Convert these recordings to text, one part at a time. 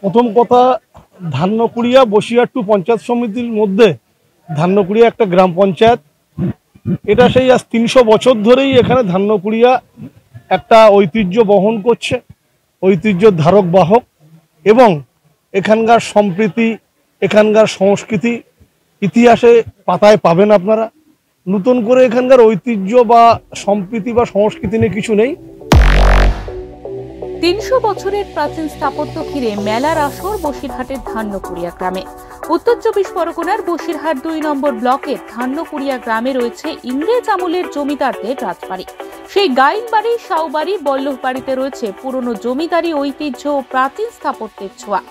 প্রথম কথা, ধান্যকুড়িয়া বসিরহাট পঞ্চায়েত সমিতির মধ্যে ধান্যকুড়িয়া একটা গ্রাম পঞ্চায়েত। এটা সেই আজ ৩০০ বছর ধরেই এখানে ধান্যকুড়িয়া একটা ঐতিহ্য বহন করছে, ঐতিহ্যর ধারক বাহক। এবং এখানকার সম্প্রীতি, এখানকার সংস্কৃতি ইতিহাসে পাতায় পাবেন আপনারা। নতুন করে এখানকার ঐতিহ্য বা সম্প্রীতি বা সংস্কৃতি নিয়ে কিছু নেই। ৩০০ বছরের প্রাচীন স্থাপত্য ঘিরে মেলার আসর বসিরহাটের ধান্যকুড়িয়া গ্রামে। উত্তর ২৪ পরগনার বসিরহাট ২ নম্বর ব্লকের ধান্যকুড়িয়া গ্রামে রয়েছে ইংরেজ আমলের জমিদারদের রাজবাড়ি। সেই গাইন বাড়ি, সাউবাড়ি, বল্লভ বাড়িতে রয়েছে পুরনো জমিদারি ঐতিহ্য ও প্রাচীন স্থাপত্যের ছোঁয়া।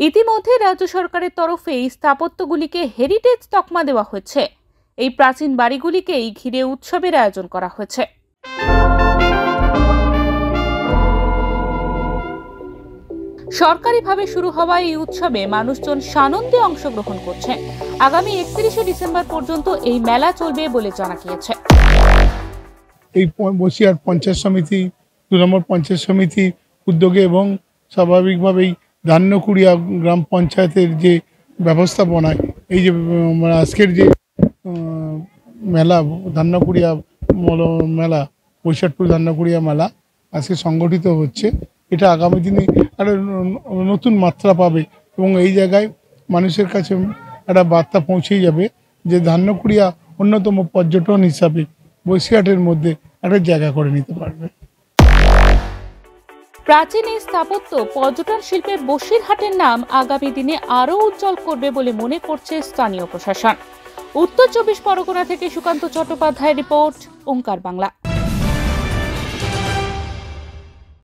ইতিমধ্যে রাজ্য সরকারের তরফে এই স্থাপত্যগুলিকে হেরিটেজ তকমা দেওয়া হয়েছে। এই প্রাচীন বাড়িগুলিকেই ঘিরে উৎসবের আয়োজন করা হয়েছে। সরকারিভাবে শুরু হওয়া এই উৎসবে মানুষজন সানন্দে অংশগ্রহণ করছে। আগামী ৩১শে ডিসেম্বর পর্যন্ত এই মেলা চলবে বলে জানা গিয়েছে। এই বসিরহাট পঞ্চায়েত সমিতি, ২ নম্বর পঞ্চায়েত সমিতি উদ্যোগে এবং স্বাভাবিকভাবেই ধান্যকুড়িয়া গ্রাম পঞ্চায়েতের যে ব্যবস্থাপনায় এই যে আজকের যে মেলা, ধান্যকুড়িয়া মেলা, বসিরহাট ধান্যকুড়িয়া মেলা আজকে সংগঠিত হচ্ছে, এটা আগামী দিনে একটা নতুন মাত্রা পাবে এবং এই জায়গায় মানুষের কাছে একটা বার্তা পৌঁছেই যাবে যে ধান্যকুড়িয়া অন্যতম পর্যটন হিসাবে বসিরহাটের মধ্যে একটা জায়গা করে নিতে পারবে। প্রাচীন এই স্থাপত্য পর্যটন শিল্পের বসিরহাটের নাম আগামী দিনে আরও উজ্জ্বল করবে বলে মনে করছে স্থানীয় প্রশাসন। উত্তর ২৪ পরগনা থেকে সুকান্ত চট্টোপাধ্যায়ের রিপোর্ট, ওঙ্কার বাংলা।